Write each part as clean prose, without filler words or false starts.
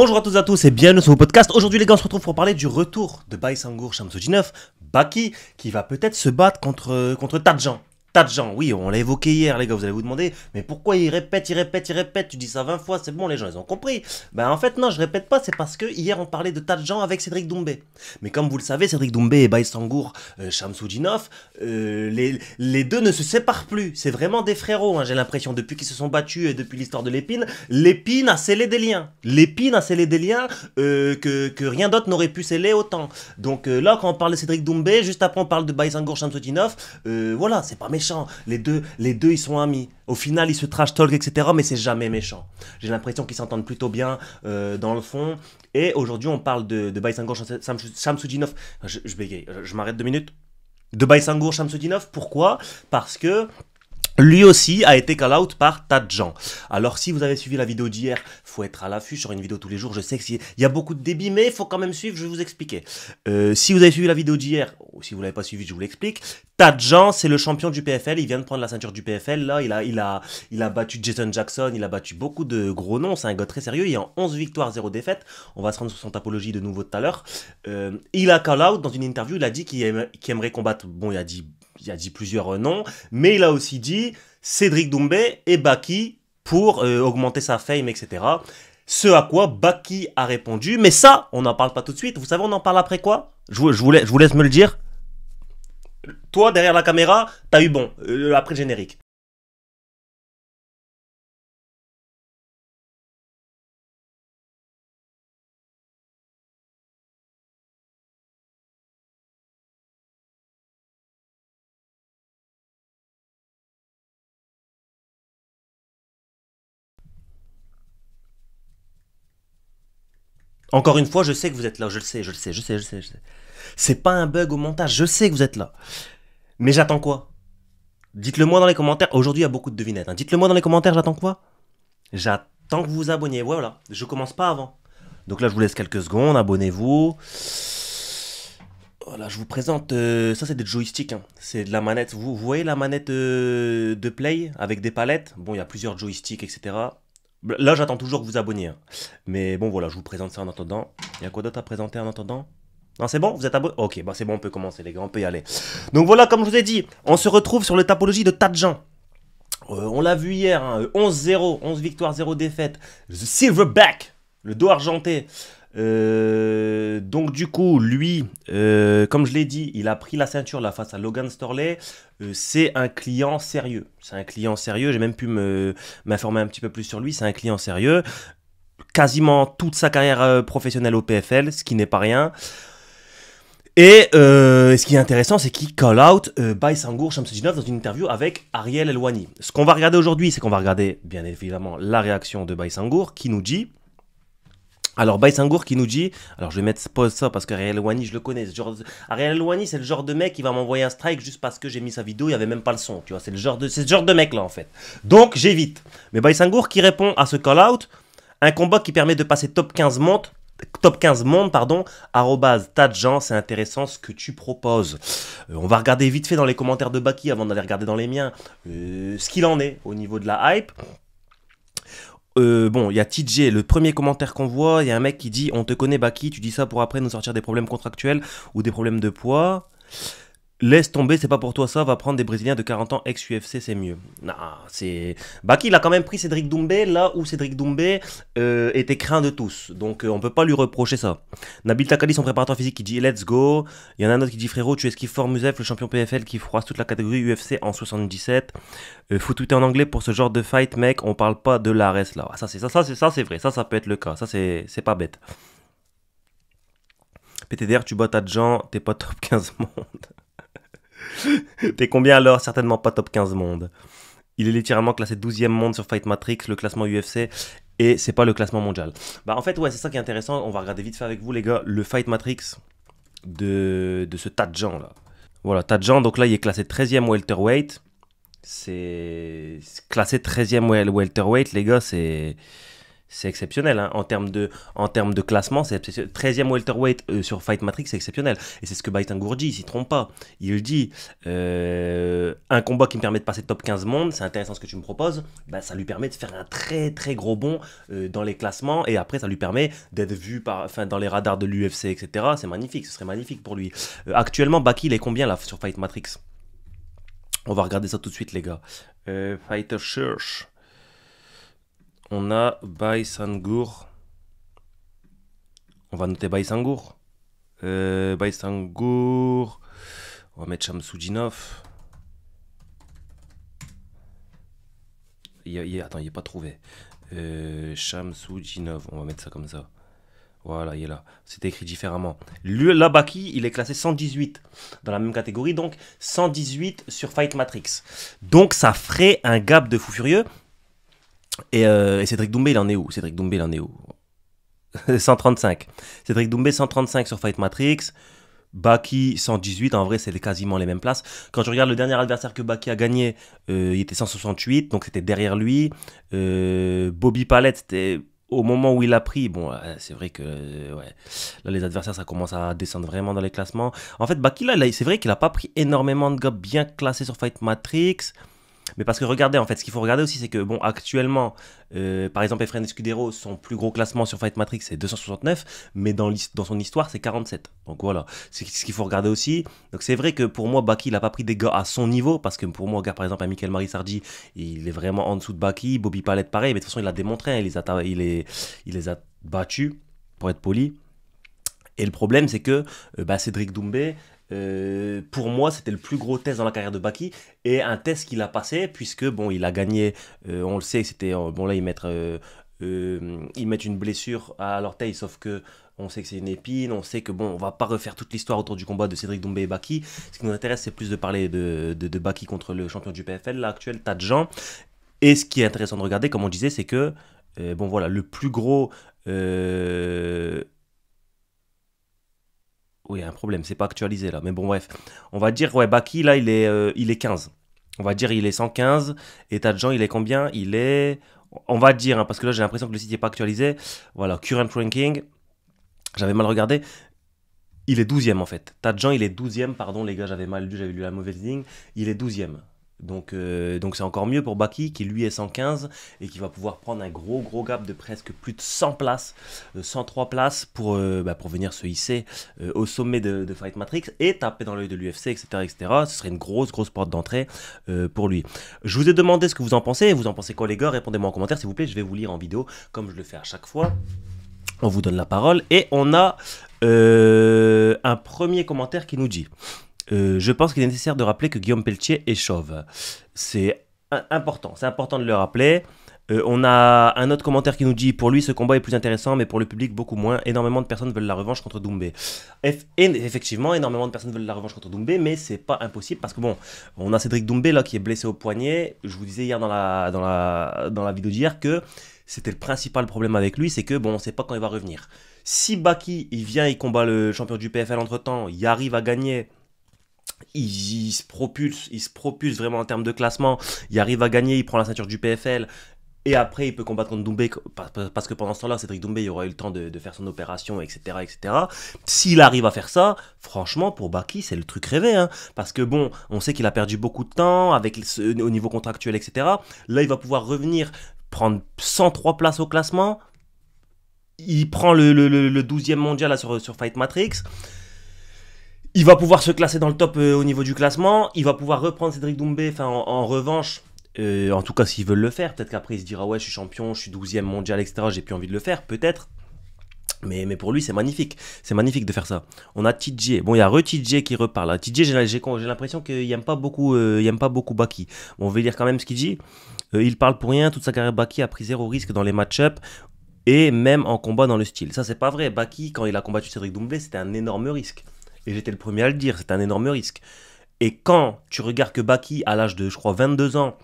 Bonjour à toutes et à tous et bienvenue sur vos podcasts. Aujourd'hui les gars on se retrouve pour parler du retour de Baysangour Shamsudinov, Baki, qui va peut-être se battre contre Tadjan. Tadjan, oui on l'a évoqué hier les gars, vous allez vous demander, mais pourquoi il répète, tu dis ça 20 fois, c'est bon les gens ils ont compris. Ben en fait non je répète pas, c'est parce que hier on parlait de Tadjan avec Cédric Doumbé. Mais comme vous le savez, Cédric Doumbé et Baysangour Shamsudinov, les deux ne se séparent plus, c'est vraiment des frérots, hein, j'ai l'impression, depuis qu'ils se sont battus et depuis l'histoire de l'épine, l'épine a scellé des liens. L'épine a scellé des liens que rien d'autre n'aurait pu sceller autant. Donc là quand on parle de Cédric Doumbé, juste après on parle de Baysangour Shamsudinov, voilà, c'est pas méchant. Les deux ils sont amis. Au final, ils se trash talk, etc. Mais c'est jamais méchant. J'ai l'impression qu'ils s'entendent plutôt bien dans le fond. Et aujourd'hui, on parle de Baysangour Shamsudinov. Je bégaye, je m'arrête 2 minutes. De Baysangour Shamsudinov, pourquoi? Parce que lui aussi a été call-out par Tadjan. Alors si vous avez suivi la vidéo d'hier, faut être à l'affût sur une vidéo tous les jours. Je sais qu'il y a beaucoup de débit, mais il faut quand même suivre, je vais vous expliquer. Si vous avez suivi la vidéo d'hier, ou si vous ne l'avez pas suivi, je vous l'explique. Tadjan, c'est le champion du PFL, il vient de prendre la ceinture du PFL. Là, il a battu Jason Jackson, il a battu beaucoup de gros noms, c'est un gars très sérieux. Il est en 11 victoires, 0 défaites. On va se rendre sur son tapologie de nouveau tout à l'heure. Il a call-out dans une interview, il a dit qu'il aimerait combattre, bon, il a dit plusieurs noms, mais il a aussi dit Cédric Doumbé et Baki pour augmenter sa fame, etc. Ce à quoi Baki a répondu, mais ça, on n'en parle pas tout de suite. Vous savez, on en parle après quoi? Je vous laisse me le dire. Toi, derrière la caméra, t'as eu bon, après le générique. Encore une fois, je sais que vous êtes là, je le sais. C'est pas un bug au montage, je sais que vous êtes là. Mais j'attends quoi? Dites-le moi dans les commentaires. Aujourd'hui, il y a beaucoup de devinettes, hein. Dites-le moi dans les commentaires, j'attends quoi? J'attends que vous vous abonniez. Voilà, je commence pas avant. Donc là, je vous laisse quelques secondes, abonnez-vous. Voilà, je vous présente, ça c'est des joysticks, hein. C'est de la manette, vous voyez la manette de Play avec des palettes? Bon, il y a plusieurs joysticks, etc. Là, j'attends toujours que vous abonniez, hein. Mais bon, voilà, je vous présente ça en attendant. Il y a quoi d'autre à présenter en attendant? Non, c'est bon? Vous êtes abonné? Ok, bah c'est bon, on peut commencer les gars, on peut y aller. Donc voilà, comme je vous ai dit, on se retrouve sur le tapologie de Tadjan. On l'a vu hier, hein, 11-0, 11 victoires, 0 défaites. The Silverback, le dos argenté. Donc du coup, lui, comme je l'ai dit, il a pris la ceinture là face à Logan Storley. C'est un client sérieux. C'est un client sérieux. J'ai même pu m'informer un petit peu plus sur lui. C'est un client sérieux. Quasiment toute sa carrière professionnelle au PFL, ce qui n'est pas rien. Et ce qui est intéressant, c'est qu'il call out Baysangour Shamsudinov dans une interview avec Ariel Elwani. Ce qu'on va regarder aujourd'hui, c'est qu'on va regarder bien évidemment la réaction de Baysangour qui nous dit... Alors Baysangour qui nous dit, alors je vais mettre pause ça parce qu'Ariel Elwani je le connais, Ariel Elwani c'est le genre de mec qui va m'envoyer un strike juste parce que j'ai mis sa vidéo, il n'y avait même pas le son, tu vois, c'est ce genre de mec là en fait. Donc j'évite. Mais Baysangour qui répond à ce call out, un combat qui permet de passer top 15 monde, pardon, @Tadjan, c'est intéressant ce que tu proposes. On va regarder vite fait dans les commentaires de Baki avant d'aller regarder dans les miens ce qu'il en est au niveau de la hype. Bon, il y a TJ, le premier commentaire qu'on voit, il y a un mec qui dit « On te connaît Baki, tu dis ça pour après nous sortir des problèmes contractuels ou des problèmes de poids. Laisse tomber, c'est pas pour toi ça, va prendre des Brésiliens de 40 ans ex-UFC, c'est mieux. » Non, c'est... Baki, il a quand même pris Cédric Doumbé, là où Cédric Doumbé était craint de tous. Donc on peut pas lui reprocher ça. Nabil Takali, son préparateur physique, qui dit « Let's go ». Il y en a un autre qui dit « Frérot, tu esquives fort Musef, le champion PFL qui froisse toute la catégorie UFC en 77. Faut tweeter en anglais pour ce genre de fight, mec, on parle pas de l'ARS là. » Ça c'est vrai, ça peut être le cas, ça c'est pas bête. PTDR, tu bats Tadjan, t'es pas top 15 monde. T'es combien alors? Certainement pas top 15 monde. Il est littéralement classé 12e monde sur Fight Matrix, le classement UFC, et c'est pas le classement mondial. Bah en fait, ouais, c'est ça qui est intéressant. On va regarder vite fait avec vous, les gars, le Fight Matrix de ce Tadjan là. Voilà, Tadjan, donc là, il est classé 13e welterweight. C'est classé 13e welterweight, les gars, c'est c'est exceptionnel. Hein. En termes de classement, c'est 13e welterweight sur Fight Matrix, c'est exceptionnel. Et c'est ce que Baitangour dit, il s'y trompe pas. Il dit un combat qui me permet de passer top 15 monde, c'est intéressant ce que tu me proposes, bah, ça lui permet de faire un très très gros bond dans les classements et après ça lui permet d'être vu dans les radars de l'UFC, etc. C'est magnifique, ce serait magnifique pour lui. Actuellement, Baki, il est combien là sur Fight Matrix? On va regarder ça tout de suite, les gars. Fighter Search. On a Baisangour. On va noter Baisangour. Baisangour. On va mettre Shamsudinov. Attends, il n'est pas trouvé. Shamsudinov. On va mettre ça comme ça. Voilà, il est là. C'est écrit différemment. Là, Baki, il est classé 118 dans la même catégorie. Donc, 118 sur Fight Matrix. Donc, ça ferait un gap de fou furieux. Et Cédric Doumbé, il en est où? Cédric Doumbé, il en est où? 135. Cédric Doumbé, 135 sur Fight Matrix. Baki, 118. En vrai, c'est quasiment les mêmes places. Quand je regarde le dernier adversaire que Baki a gagné, il était 168. Donc, c'était derrière lui. Bobby Palette, c'était au moment où il a pris. Bon, c'est vrai que ouais, là, les adversaires, ça commence à descendre vraiment dans les classements. En fait, Baki, là c'est vrai qu'il n'a pas pris énormément de gars bien classés sur Fight Matrix. Mais parce que regardez, en fait, ce qu'il faut regarder aussi, c'est que, bon, actuellement, par exemple, Efren Escudero, son plus gros classement sur Fight Matrix, c'est 269, mais dans son histoire, c'est 47. Donc voilà, c'est ce qu'il faut regarder aussi. Donc c'est vrai que pour moi, Baki, il n'a pas pris des gars à son niveau, parce que pour moi, regarde par exemple, un Michael Marisardi, il est vraiment en dessous de Baki. Bobby Palette, pareil, mais de toute façon, il l'a démontré, hein, il les a battus, pour être poli. Et le problème, c'est que Cédric Doumbé, pour moi, c'était le plus gros test dans la carrière de Baki et un test qu'il a passé puisque bon, il a gagné. On le sait, c'était bon là ils mettent une blessure à l'orteil, sauf que on sait que c'est une épine, on sait que bon, on va pas refaire toute l'histoire autour du combat de Cédric Doumbé et Baki. Ce qui nous intéresse, c'est plus de parler de Baki contre le champion du PFL, là actuel, Tadjan. Et ce qui est intéressant de regarder, comme on disait, c'est que bon voilà, le plus gros oui, il y a un problème, c'est pas actualisé là. Mais bon, bref. On va dire, ouais, Baki, là, il est 15. On va dire, il est 115. Et Tadjan, il est combien? Il est. On va dire, hein, parce que là, j'ai l'impression que le site n'est pas actualisé. Voilà, current ranking. J'avais mal regardé. Il est 12e en fait. Tadjan, il est 12e. Pardon, les gars, j'avais mal lu, j'avais lu la mauvaise ligne. Il est 12e. Donc c'est encore mieux pour Baki qui lui est 115 et qui va pouvoir prendre un gros gap de presque plus de 100 places, 103 places pour venir se hisser au sommet de Fight Matrix et taper dans l'œil de l'UFC, etc., etc. Ce serait une grosse porte d'entrée pour lui. Je vous ai demandé ce que vous en pensez. Vous en pensez quoi les gars? Répondez-moi en commentaire s'il vous plaît, je vais vous lire en vidéo comme je le fais à chaque fois. On vous donne la parole et on a un premier commentaire qui nous dit... je pense qu'il est nécessaire de rappeler que Guillaume Pelletier est chauve. C'est important de le rappeler. On a un autre commentaire qui nous dit « Pour lui, ce combat est plus intéressant, mais pour le public, beaucoup moins. Énormément de personnes veulent la revanche contre Doumbé. » Effectivement, énormément de personnes veulent la revanche contre Doumbé, mais c'est pas impossible parce que bon, on a Cédric Doumbé là qui est blessé au poignet. Je vous disais hier dans la vidéo d'hier que c'était le principal problème avec lui, c'est que bon, on sait pas quand il va revenir. Si Baki, il vient, il combat le champion du PFL entre-temps, il arrive à gagner... Il se propulse vraiment en termes de classement. Il arrive à gagner, il prend la ceinture du PFL. Et après, il peut combattre contre Doumbé. Parce que pendant ce temps-là, Cédric Doumbé, il aura eu le temps de faire son opération, etc., etc. S'il arrive à faire ça, franchement, pour Baki, c'est le truc rêvé. Hein, parce que bon, on sait qu'il a perdu beaucoup de temps au niveau contractuel, etc. Là, il va pouvoir revenir, prendre 103 places au classement. Il prend le 12e mondial là, sur Fight Matrix. Il va pouvoir se classer dans le top au niveau du classement. Il va pouvoir reprendre Cédric Doumbé en revanche. En tout cas, s'ils veulent le faire. Peut-être qu'après, il se dira « Ouais, je suis champion, je suis 12e mondial, etc. J'ai plus envie de le faire. » Peut-être. Mais pour lui, c'est magnifique. C'est magnifique de faire ça. On a TJ. Bon, il y a TJ qui reparle. TJ, j'ai l'impression qu'il n'aime pas beaucoup Baki. Bon, on va lire quand même ce qu'il dit. Il parle pour rien. Toute sa carrière, Baki a pris zéro risque dans les match-up. Et même en combat dans le style. Ça, c'est pas vrai. Baki, quand il a combattu Cédric Doumbé, c'était un énorme risque. Et j'étais le premier à le dire, c'est un énorme risque. Et quand tu regardes que Baki, à l'âge de, je crois, 22 ans,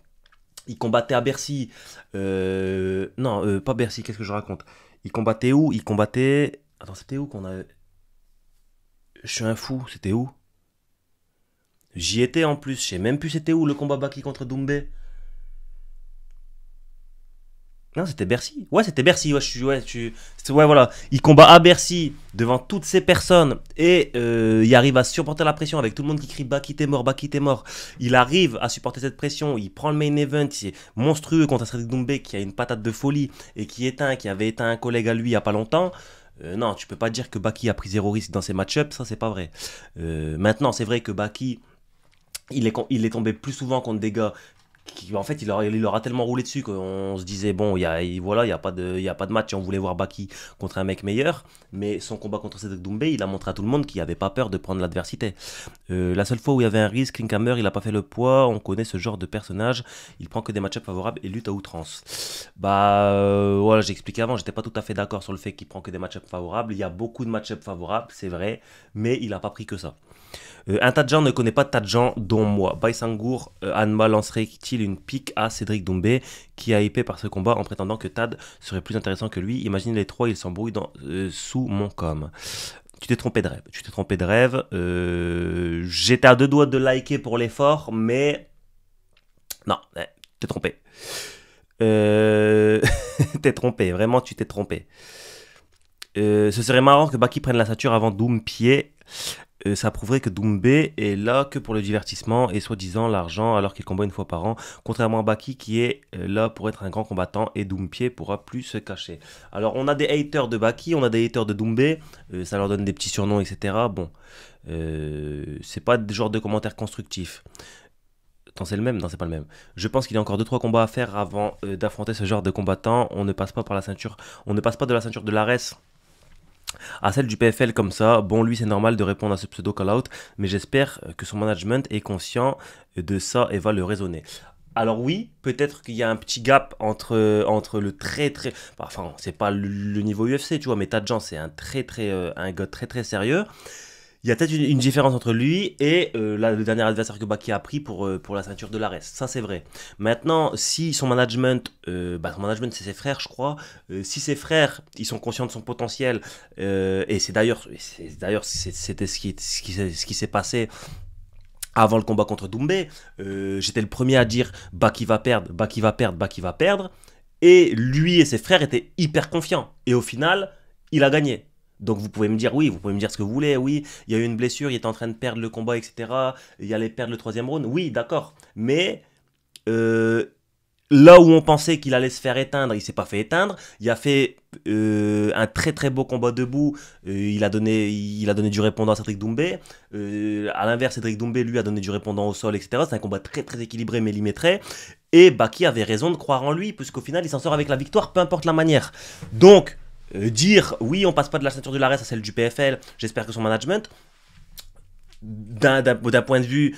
il combattait à Bercy. Pas Bercy, qu'est-ce que je raconte? Il combattait où? Il combattait... Attends, c'était où qu'on a... Je suis un fou, c'était où? J'y étais en plus, je sais même plus c'était où le combat Baki contre Doumbé. Non, c'était Bercy. Ouais, c'était Bercy. Ouais, ouais, voilà. Il combat à Bercy devant toutes ces personnes et il arrive à supporter la pression avec tout le monde qui crie Baki t'es mort, Baki t'es mort. Il arrive à supporter cette pression. Il prend le main event. C'est monstrueux contre Cédric Doumbé qui a une patate de folie et qui avait éteint un collègue à lui il y a pas longtemps. Non, tu peux pas dire que Baki a pris zéro risque dans ses match-ups. Ça, c'est pas vrai. Maintenant, c'est vrai que Baki, il est tombé plus souvent contre des gars en fait, il leur a tellement roulé dessus qu'on se disait, bon, voilà, il y a pas de match et on voulait voir Baki contre un mec meilleur. Mais son combat contre Cédric Doumbé, il a montré à tout le monde qu'il n'avait pas peur de prendre l'adversité. La seule fois où il y avait un risque, Klinkhammer, il n'a pas fait le poids. On connaît ce genre de personnage. Il prend que des match-ups favorables et lutte à outrance. Voilà, j'ai expliqué avant, j'étais pas tout à fait d'accord sur le fait qu'il prend que des match-ups favorables. Il y a beaucoup de match-ups favorables, c'est vrai, mais il n'a pas pris que ça. Un tas de gens ne connaît pas de tas de gens, dont moi. Baïsangour, Anma lancerait-il une pique à Cédric Doumbé, qui a hypé par ce combat en prétendant que Tad serait plus intéressant que lui. Imagine les trois, ils s'embrouillent sous mon com. Tu t'es trompé de rêve. Tu t'es trompé de rêve. J'étais à deux doigts de liker pour l'effort, mais... Non, t'es trompé. T'es trompé, vraiment tu t'es trompé. Ce serait marrant que Baki prenne la ceinture avant Doumbé. Ça prouverait que Doumbé est là que pour le divertissement et soi-disant l'argent alors qu'il combat une fois par an, contrairement à Baki qui est là pour être un grand combattant et Doumbé pourra plus se cacher. Alors on a des haters de Baki, on a des haters de Doumbé, ça leur donne des petits surnoms etc. Bon, c'est pas le genre de commentaires constructifs. Attends, c'est le même? Non, c'est pas le même. Je pense qu'il y a encore 2-3 combats à faire avant d'affronter ce genre de combattant. On ne passe pas par la ceinture, on ne passe pas de la ceinture de l'Ares à celle du PFL comme ça. Bon, lui, c'est normal de répondre à ce pseudo call-out, mais j'espère que son management est conscient de ça et va le raisonner. Alors oui, peut-être qu'il y a un petit gap entre le très très... Enfin, c'est pas le niveau UFC, tu vois, mais Tadjan, c'est un gars très très sérieux. Il y a peut-être une différence entre lui et le dernier adversaire que Baki a pris pour la ceinture de l'Ares. Ça, c'est vrai. Maintenant, si son management c'est ses frères, je crois. Si ses frères, ils sont conscients de son potentiel, et c'était ce qui s'est passé avant le combat contre Doumbé. J'étais le premier à dire Baki va perdre, Baki va perdre, Baki va perdre. Et lui et ses frères étaient hyper confiants. Et au final, il a gagné. Donc vous pouvez me dire oui, vous pouvez me dire ce que vous voulez, oui, il y a eu une blessure, il était en train de perdre le combat, etc. Il allait perdre le troisième round, oui, d'accord. Mais là où on pensait qu'il allait se faire éteindre, il s'est pas fait éteindre. Il a fait un très très beau combat debout. Il a donné du répondant à Cédric Doumbé. À l'inverse, Cédric Doumbé lui a donné du répondant au sol, etc. C'est un combat très très équilibré, millimétré. Et Baki avait raison de croire en lui, puisqu'au final il s'en sort avec la victoire, peu importe la manière. Donc dire oui, on passe pas de la ceinture de l'Ares à celle du PFL, j'espère que son management, d'un point de vue,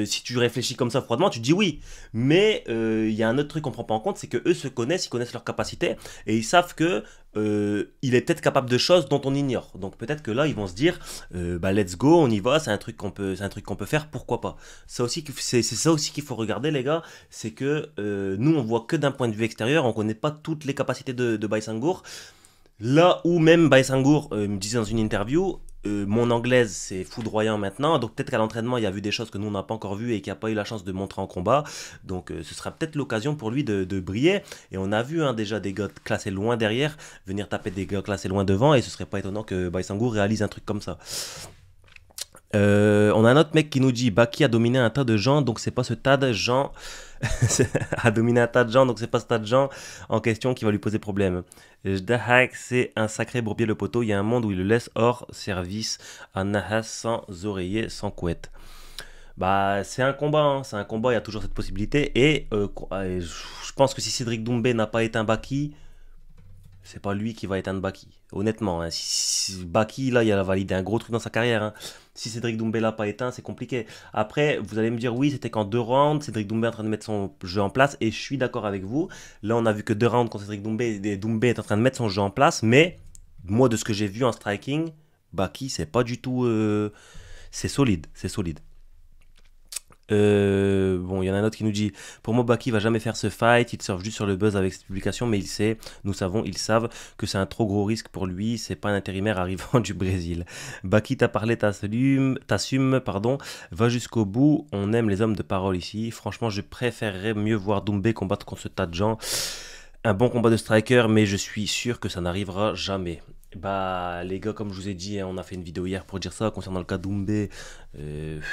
si tu réfléchis comme ça froidement, tu dis oui. Mais il y a un autre truc qu'on prend pas en compte, c'est que eux se connaissent, ils connaissent leurs capacités et ils savent que il est peut-être capable de choses dont on ignore. Donc peut-être que là ils vont se dire, let's go, on y va, c'est un truc qu'on peut faire, pourquoi pas. Ça aussi, c'est ça aussi qu'il faut regarder les gars, c'est que nous on voit que d'un point de vue extérieur, on connaît pas toutes les capacités de Baïsangour. Là où même Baïsangour me disait dans une interview, mon anglaise c'est foudroyant maintenant, donc peut-être qu'à l'entraînement il y a vu des choses que nous on n'a pas encore vues et qu'il n'a pas eu la chance de montrer en combat, donc ce sera peut-être l'occasion pour lui de briller, et on a vu déjà des gars classés loin derrière venir taper des gars classés loin devant, et ce serait pas étonnant que Baïsangour réalise un truc comme ça. On a un autre mec qui nous dit Baki a dominé un tas de gens, donc c'est pas ce tas de gens a dominé un tas de gens, donc c'est pas ce tas de gens en question qui va lui poser problème. Jdahak, c'est un sacré bourbier le poteau, il y a un monde où il le laisse hors service à Nahas sans oreiller, sans couette. C'est un combat, hein. C'est un combat, il y a toujours cette possibilité, et je pense que si Cédric Doumbé n'a pas éteint Baki, c'est pas lui qui va éteindre Baki. Honnêtement, hein, si Baki, là, il a validé un gros truc dans sa carrière. Hein. Si Cédric Doumbé l'a pas éteint, c'est compliqué. Après, vous allez me dire, oui, c'était qu'en 2 rounds, Cédric Doumbé est en train de mettre son jeu en place, et je suis d'accord avec vous. Là, on a vu que 2 rounds contre Cédric Doumbé, et Doumbé est en train de mettre son jeu en place, mais moi, de ce que j'ai vu en striking, Baki, c'est pas du tout... c'est solide, c'est solide. Il y en a un autre qui nous dit pour moi Baki va jamais faire ce fight, il surfe juste sur le buzz avec cette publication, mais ils savent que c'est un trop gros risque pour lui, c'est pas un intérimaire arrivant du Brésil. Baki t'a parlé, t'assumes, va jusqu'au bout, on aime les hommes de parole ici. Franchement je préférerais mieux voir Doumbé combattre contre ce tas de gens. Un bon combat de striker, mais je suis sûr que ça n'arrivera jamais. Bah les gars, comme je vous ai dit, hein, on a fait une vidéo hier pour dire ça concernant le cas d'Oumbé.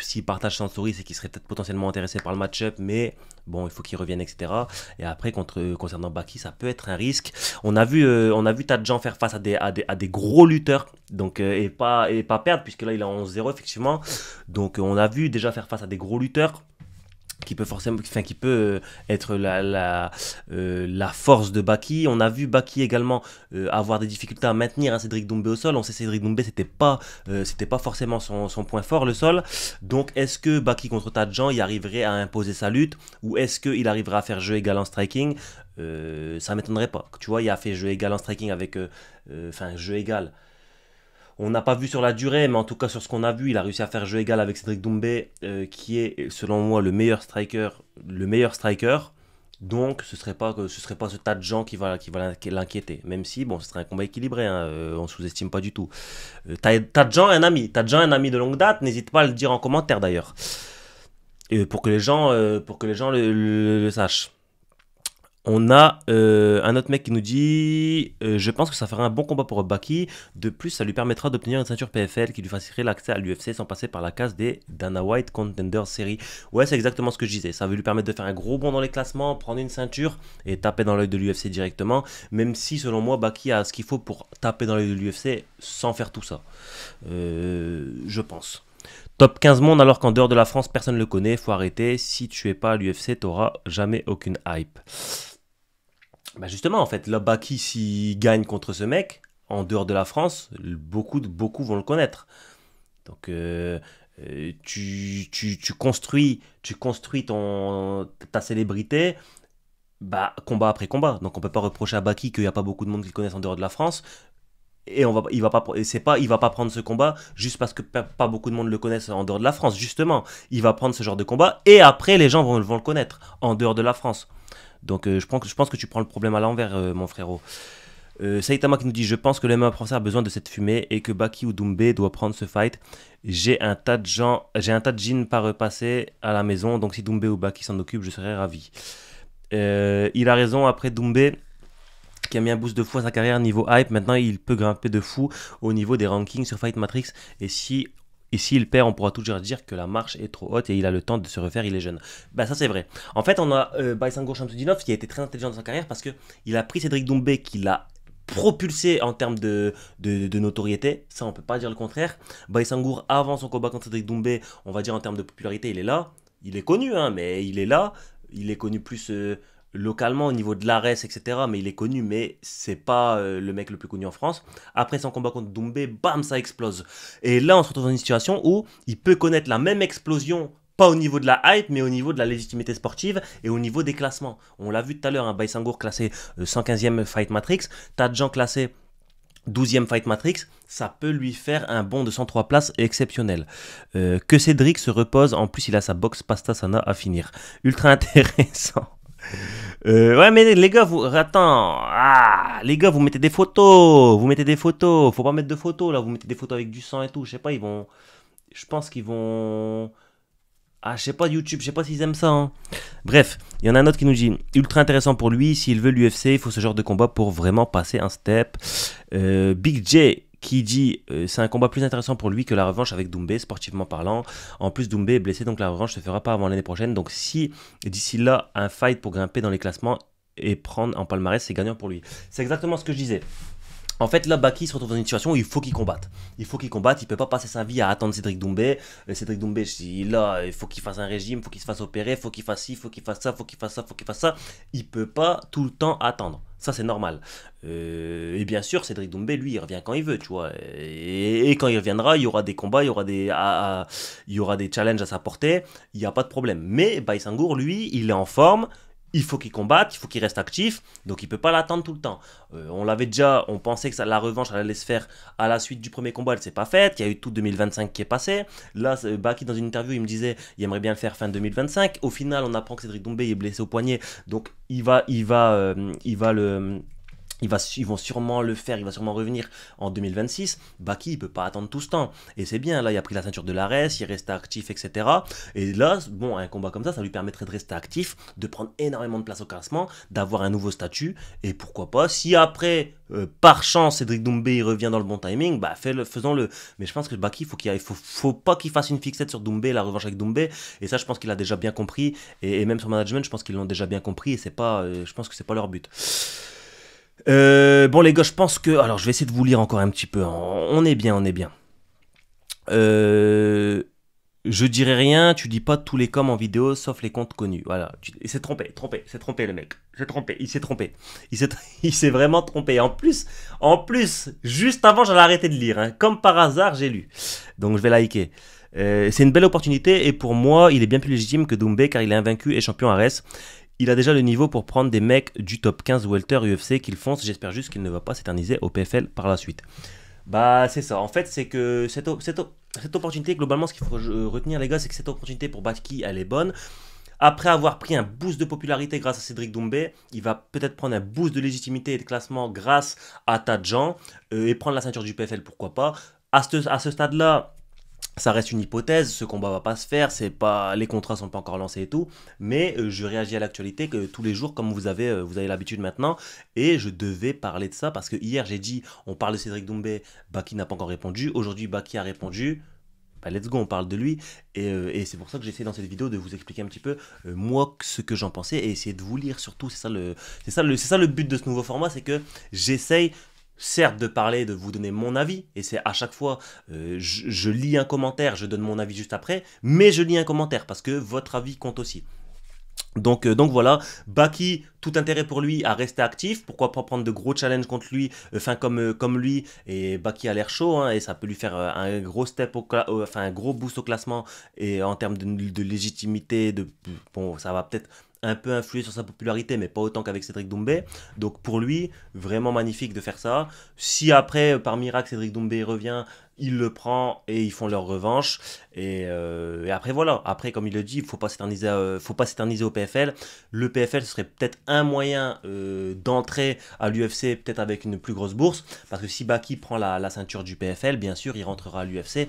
S'il partage son story, c'est qu'il serait peut-être potentiellement intéressé par le match-up, mais bon, il faut qu'il revienne, etc. Et après, concernant Baki, ça peut être un risque. On a vu Tadjan faire face à des gros lutteurs, donc et pas perdre, puisque là il est en 11-0 effectivement. Donc on a vu déjà faire face à des gros lutteurs qui peut forcément, enfin, qui peut être la force de Baki. On a vu Baki également avoir des difficultés à maintenir un Cédric Doumbé au sol. On sait Cédric Doumbé, c'était pas forcément son point fort, le sol. Donc est-ce que Baki contre Tadjan, il arriverait à imposer sa lutte, ou est-ce qu'il arriverait à faire jeu égal en striking? Ça m'étonnerait pas. Tu vois, il a fait jeu égal en striking avec, enfin, jeu égal. On n'a pas vu sur la durée, mais en tout cas sur ce qu'on a vu, il a réussi à faire jeu égal avec Cédric Doumbé, qui est selon moi le meilleur striker, Donc ce serait pas ce tas de gens qui va l'inquiéter. Même si bon, ce serait un combat équilibré, hein, on sous-estime pas du tout. Tas de gens, un ami de longue date. N'hésite pas à le dire en commentaire d'ailleurs, pour que les gens le sachent. On a un autre mec qui nous dit je pense que ça fera un bon combat pour Baki. De plus, ça lui permettra d'obtenir une ceinture PFL qui lui faciliterait l'accès à l'UFC sans passer par la case des Dana White Contender Series. Ouais, c'est exactement ce que je disais. Ça veut lui permettre de faire un gros bond dans les classements, prendre une ceinture et taper dans l'œil de l'UFC directement. Même si, selon moi, Baki a ce qu'il faut pour taper dans l'œil de l'UFC sans faire tout ça. Je pense. Top 15 monde alors qu'en dehors de la France, personne ne le connaît. Faut arrêter. Si tu es pas à l'UFC, t'auras jamais aucune hype. Bah justement, en fait, là, Baki, s'il gagne contre ce mec, en dehors de la France, beaucoup vont le connaître. Donc, tu construis ta célébrité, bah, combat après combat. Donc, on peut pas reprocher à Baki qu'il n'y a pas beaucoup de monde qui le connaissent en dehors de la France. Et il va pas prendre ce combat juste parce que pas beaucoup de monde le connaissent en dehors de la France. Justement, il va prendre ce genre de combat et après, les gens vont le connaître en dehors de la France. Donc je pense que tu prends le problème à l'envers, mon frérot. Saitama qui nous dit je pense que le MMA français a besoin de cette fumée et que Baki ou Doumbé doit prendre ce fight. J'ai un tas de jeans pas repassés à la maison, donc si Doumbé ou Baki s'en occupe, je serais ravi. Il a raison, après Doumbé qui a mis un boost de fou à sa carrière niveau hype, maintenant il peut grimper de fou au niveau des rankings sur Fight Matrix. Et s'il perd, on pourra toujours dire que la marche est trop haute et il a le temps de se refaire, il est jeune. Bah ça c'est vrai. En fait, on a Baysangour Shamsudinov qui a été très intelligent dans sa carrière parce qu'il a pris Cédric Doumbé qui l'a propulsé en termes de notoriété. Ça, on peut pas dire le contraire. Baysangour, avant son combat contre Cédric Doumbé, on va dire en termes de popularité, il est là. Il est connu, hein, mais il est là. Il est connu plus localement au niveau de l'ARES, etc. Mais il est connu, mais c'est pas le mec le plus connu en France. Après son combat contre Doumbé, bam, ça explose. Et là, on se retrouve dans une situation où il peut connaître la même explosion, pas au niveau de la hype, mais au niveau de la légitimité sportive et au niveau des classements. On l'a vu tout à l'heure, hein, Baysangour classé 115e Fight Matrix, Tadjan classé 12e Fight Matrix, ça peut lui faire un bond de 103 places exceptionnel. Que Cédric se repose, en plus il a sa box pasta sana à finir. Ultra intéressant. Ouais, mais les gars, les gars, vous mettez des photos, faut pas mettre de photos là, vous mettez des photos avec du sang et tout, je sais pas, je pense qu'ils vont, je sais pas, YouTube, je sais pas s'ils aiment ça, hein. Bref, il y en a un autre qui nous dit ultra intéressant pour lui, s'il veut l'UFC, il faut ce genre de combat pour vraiment passer un step. Big J qui dit c'est un combat plus intéressant pour lui que la revanche avec Doumbé, sportivement parlant. En plus, Doumbé est blessé, donc la revanche ne se fera pas avant l'année prochaine. Donc si d'ici là, un fight pour grimper dans les classements et prendre en palmarès, c'est gagnant pour lui. C'est exactement ce que je disais. En fait, là, Baki se retrouve dans une situation où il faut qu'il combatte. Il peut pas passer sa vie à attendre Cédric Doumbé. Cédric Doumbé, là, il faut qu'il fasse un régime, il faut qu'il se fasse opérer, il faut qu'il fasse ci, il faut qu'il fasse ça, il faut qu'il fasse ça, il faut qu'il fasse ça. Il peut pas tout le temps attendre. Ça, c'est normal. Et bien sûr, Cédric Doumbé, lui, il revient quand il veut, tu vois. Et quand il reviendra, il y aura des combats, il y aura des challenges à sa portée. Il n'y a pas de problème. Mais Baysangour, lui, il est en forme. Il faut qu'il combatte, il faut qu'il reste actif, donc il peut pas l'attendre tout le temps. On pensait que la revanche elle allait se faire à la suite du premier combat, elle s'est pas faite, il y a eu tout 2025 qui est passé. Là, Baki dans une interview, il me disait, il aimerait bien le faire fin 2025. Au final, on apprend que Cédric Doumbé est blessé au poignet, donc il va Ils vont sûrement le faire, il va sûrement revenir en 2026. Baki, il peut pas attendre tout ce temps. Et c'est bien, là, il a pris la ceinture de l'Ares, il reste actif, etc. Et là, bon, un combat comme ça lui permettrait de rester actif, de prendre énormément de place au classement, d'avoir un nouveau statut. Et pourquoi pas, si après, par chance, Cédric Doumbé il revient dans le bon timing, bah faisons-le. Mais je pense que Baki, faut pas qu'il fasse une fixette sur Doumbé, la revanche avec Doumbé. Et ça, je pense qu'il a déjà bien compris. Et même son management, je pense qu'ils l'ont déjà bien compris. Et c'est pas, je pense que c'est pas leur but. Bon les gars, je pense que... Alors je vais essayer de vous lire encore un petit peu. On est bien, on est bien. Je dirais rien, tu dis pas tous les coms en vidéo sauf les comptes connus. Voilà. Il s'est trompé le mec. Il s'est trompé. Il s'est vraiment trompé. En plus, juste avant j'allais arrêter de lire. Hein. Comme par hasard, j'ai lu. Donc je vais liker. C'est une belle opportunité et pour moi, il est bien plus légitime que Doumbé car il est invaincu et champion Ares. Il a déjà le niveau pour prendre des mecs du top 15 welter UFC qu'il fonce. J'espère juste qu'il ne va pas s'éterniser au PFL par la suite. Bah, c'est ça. En fait, c'est que cette opportunité, globalement, ce qu'il faut retenir, les gars, c'est que cette opportunité pour Baki, elle est bonne. Après avoir pris un boost de popularité grâce à Cédric Doumbé, il va peut-être prendre un boost de légitimité et de classement grâce à Tadjan et prendre la ceinture du PFL, pourquoi pas. À ce stade-là, ça reste une hypothèse, ce combat va pas se faire, c'est pas, les contrats sont pas encore lancés et tout, mais je réagis à l'actualité que tous les jours comme vous avez l'habitude maintenant, et je devais parler de ça parce que hier j'ai dit on parle de Cédric Doumbé, Baki n'a pas encore répondu, aujourd'hui Baki a répondu. Bah, let's go, on parle de lui, et c'est pour ça que j'essaie dans cette vidéo de vous expliquer un petit peu moi ce que j'en pensais et essayer de vous lire surtout. C'est ça le but de ce nouveau format, c'est que j'essaye certes de parler, de vous donner mon avis, et c'est à chaque fois, je lis un commentaire, je donne mon avis juste après, mais je lis un commentaire parce que votre avis compte aussi. Donc voilà, Baki, tout intérêt pour lui à rester actif, pourquoi pas prendre de gros challenges contre lui, comme lui, et Baki a l'air chaud, hein, et ça peut lui faire un gros un gros boost au classement, et en termes de légitimité, bon, ça va peut-être un peu influer sur sa popularité, mais pas autant qu'avec Cédric Doumbé. Donc pour lui, vraiment magnifique de faire ça. Si après, par miracle, Cédric Doumbé revient, il le prend et ils font leur revanche. Et après, voilà. Après, comme il le dit, il ne faut pas s'éterniser au PFL. Le PFL, ce serait peut-être un moyen d'entrer à l'UFC, peut-être avec une plus grosse bourse. Parce que si Baki prend la ceinture du PFL, bien sûr, il rentrera à l'UFC.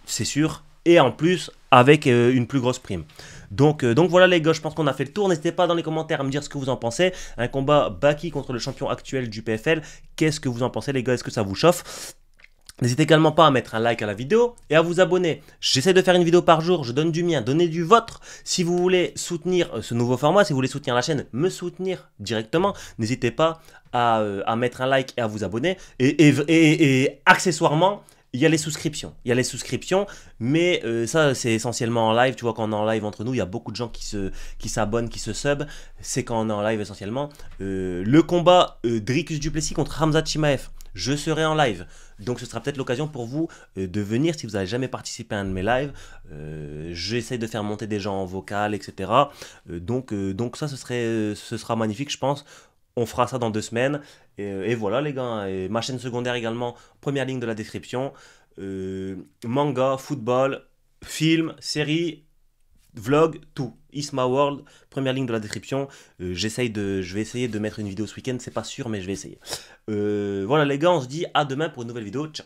C'est sûr. Et en plus, avec une plus grosse prime. Donc voilà les gars, je pense qu'on a fait le tour. N'hésitez pas dans les commentaires à me dire ce que vous en pensez. Un combat Baki contre le champion actuel du PFL. Qu'est-ce que vous en pensez les gars? Est-ce que ça vous chauffe? N'hésitez également pas à mettre un like à la vidéo et à vous abonner. J'essaie de faire une vidéo par jour, je donne du mien, donnez du vôtre. Si vous voulez soutenir ce nouveau format, si vous voulez soutenir la chaîne, me soutenir directement, n'hésitez pas à mettre un like et à vous abonner. Et accessoirement, il y a les souscriptions. Il y a les souscriptions, mais ça, c'est essentiellement en live. Tu vois, quand on est en live entre nous, il y a beaucoup de gens qui s'abonnent, qui se sub. C'est quand on est en live essentiellement. Le combat Dricus du Plessis contre Khamzat Chimaev. Je serai en live. Donc ce sera peut-être l'occasion pour vous de venir si vous n'avez jamais participé à un de mes lives. J'essaie de faire monter des gens en vocal, etc. Donc ça, ce sera magnifique, je pense. On fera ça dans 2 semaines. Et voilà les gars. Et ma chaîne secondaire également, première ligne de la description. Manga, football, film, série, vlog, tout. Isma World, première ligne de la description. Je vais essayer de mettre une vidéo ce week-end. C'est pas sûr, mais je vais essayer. Voilà les gars, on se dit à demain pour une nouvelle vidéo. Ciao.